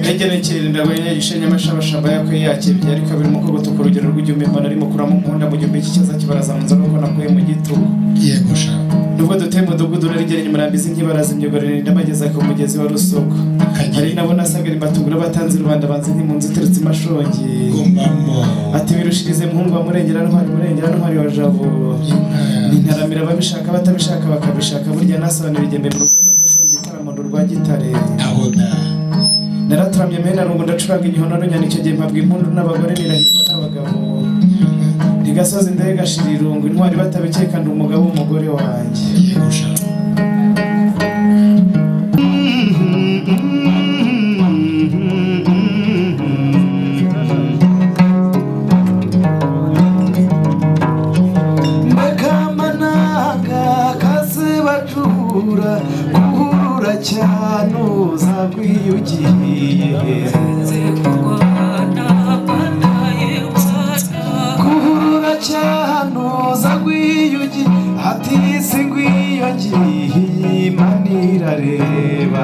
Egerekere ndabonye gishenya amashabashamba yakwe yakebye ariko abiri muko gutuka urugero rw'igihumbi mbana ari mukuramo nkunda mu gihumbi cy'icyaza kibaraza mu nzoga ko nakuye mu gitugu yego sha nubwo duteye mudugudu narigere murambizi nkibaraza imyugarire ndamageza ku mugezi wa Rusoko ari nabona asagara imbatungura batanze rubanda banze nk'impunzi teretse mashongi gumbamo ati birushirize muhungu wa murengera ntwari wa jabo nintaramira babishaka batabishaka bakabishaka burya nasobanura igembe mu gitaramo rwa gitare aho da naraturamye mena rungu ndacuranga igihono runyana icyo gihe mpabwa impundu n'abagore nirahitwa n'abagabo ndigasoza indege gashira irungu intwari batabikeka ndi umugabo w'umugore wanjye yegusha mbakamanaga kase bacura kuhurura cyane uzagwiyugiye kuhurura cyane uzagwiyugiye ati singwiyugiye manira reba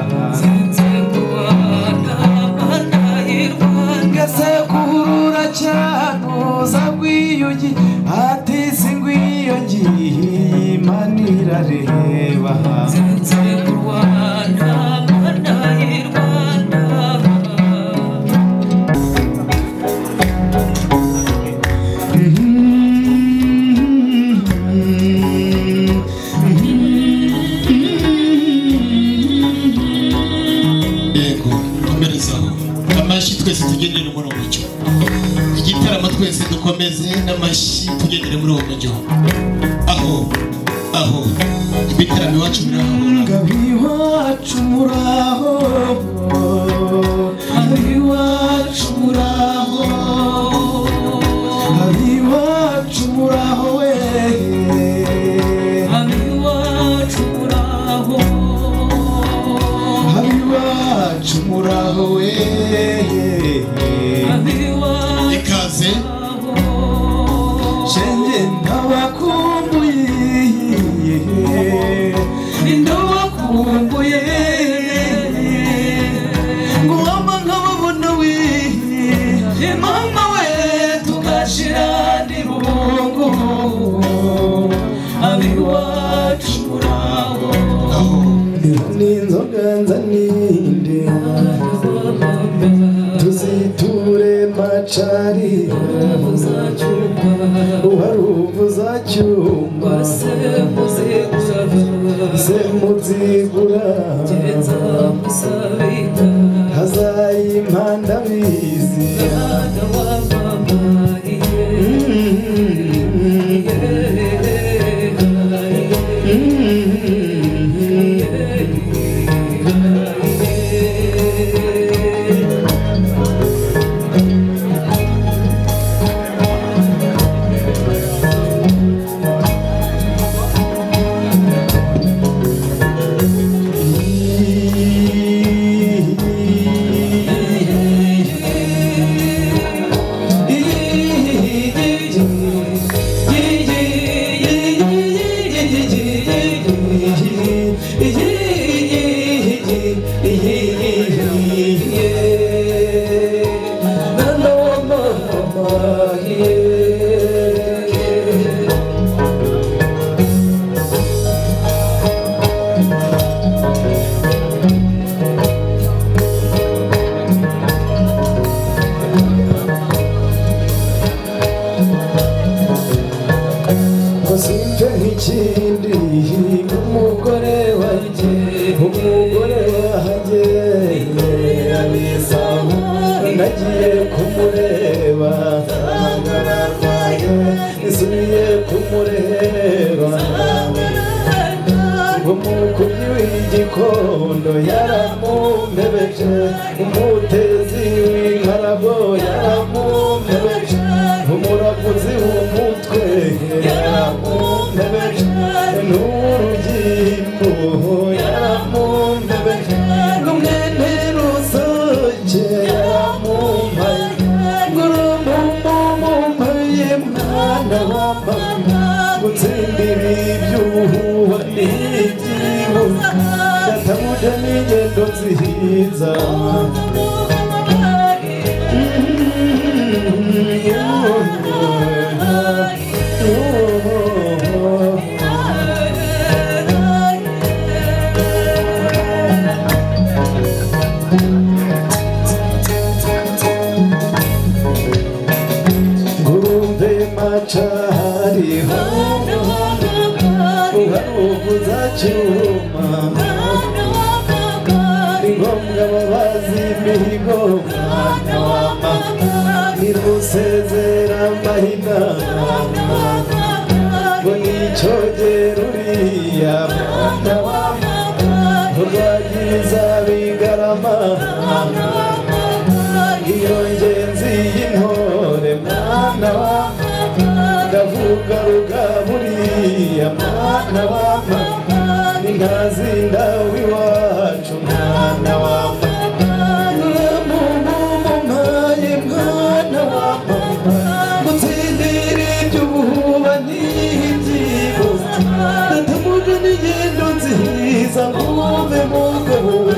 ngase kuhurura cyane uzagwiyugiye ati singwiyugiye manira reba twese tugendere muri uwo mucyo igitaramo twese dukomeze n'amashyi tugendere muri uwo mucyo aho ibitaramo iwacu muraho abiwacu muraho we abiwacu muraho we ikaze shenge ndabakumbuye ngoma nkababona we mama we tugashira n'irungu abiwacu muraho n'inzoga nzaninde tuziture macari uharuvuza cyumba se muzigura hazayimpanda bizi umugore wanjye nagiye kumureba isubiye kumureba umukubi w'igikondo yaramumpebeje umutezi w'inkarago yaramumpebeje umuravuzi w'umutwe yaramumpebeje n'urugimbu yaramumpebeje n'umwene rusoke yaramumpebeje ngurumumumpaye mwana wa mama gutsindira ibyuhuha n'ibyibuka yatamuja n'ingendo nziza uracariho uharuguza cyuma ni ngombwa babazi imihigo mwana wa mama nirusezera amahina ngo nicogera uriya mwana wa mama urwagiza bigarama iyo ngenzi y'intore mwana wa mama ndavuga rugaburiya mwana wa mama nintazinda w'iwacu mwana wa mama mumumaye mwana wa mama gutsindira iby'ubuhuba n'ibyibuze ndatamuga n'ingendo nziza nguve mugabo we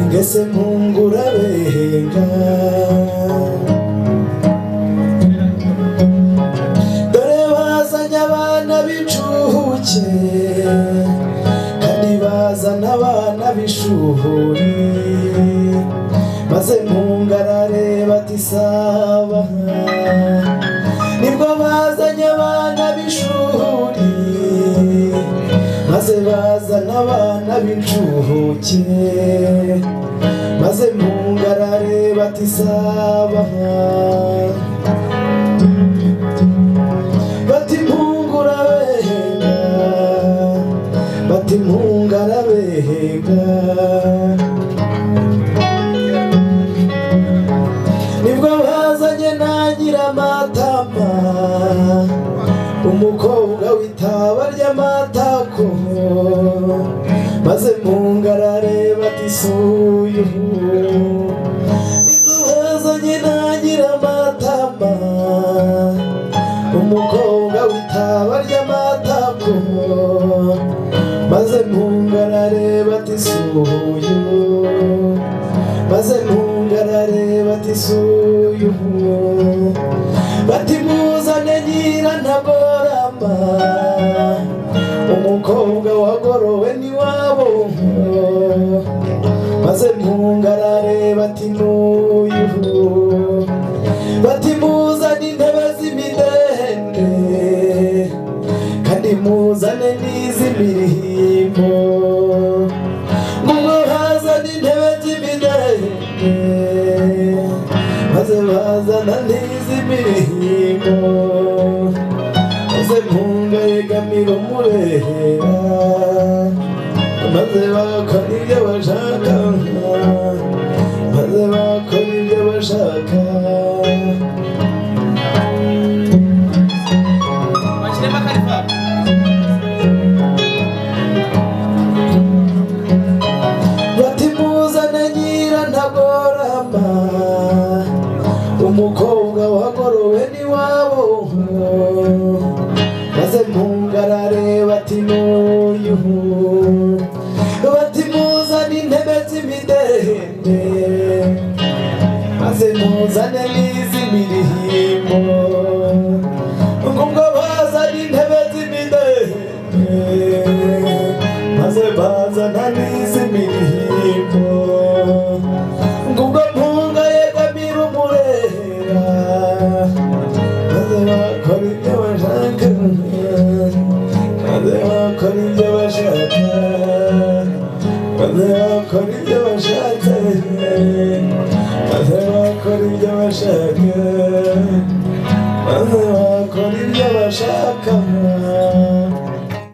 ngese mpungura behenga dore bazanye abana b'incuke kandi bazana abana b'ishuri maze mpungarare batisaba nibwo bazanye abana b'ishuri maze bazana abana b'incuke maze mpungarare batisaba bati mpungura behenga bati mpungara behenga nibwo bazanye nagira amatama umukobwa w'itaba ry'amatako maze mpungarare batisuyu nibwo nagira amatama umukobwa w'itaba ry'amatako maze mpungarare batisuyu maze mpungarare batisuyu bati muzane nyirantagorama umukobwa wagorowe n'iwabo maze mpungarare bati n'uyu bati muzane intebe z'imidende kandi muzane n'iz'imirimbo ngo hazane intebe z'imidende maze bazana n'iz'imirimbo maze mpunga yegamira umurera maze bakora ibyo bashaka maze bakora ibyo bashaka bati muzane nyirantagorama umukobwa wagorowe n'iwabo maze mpungarare bati n'uyu bati muzane intebe z'imidende maze muzane n'iz'imirimbo ngubwo bazane intebe z'imidende maze bazana n'iz'imirimbo ngubwo mpunga yegamira umurera maze bakora ibyo bashaka maze bakora ibyo bashaka maze bakora ibyo bashaka maze bakora ibyo bashaka maze bakora ibyo bashaka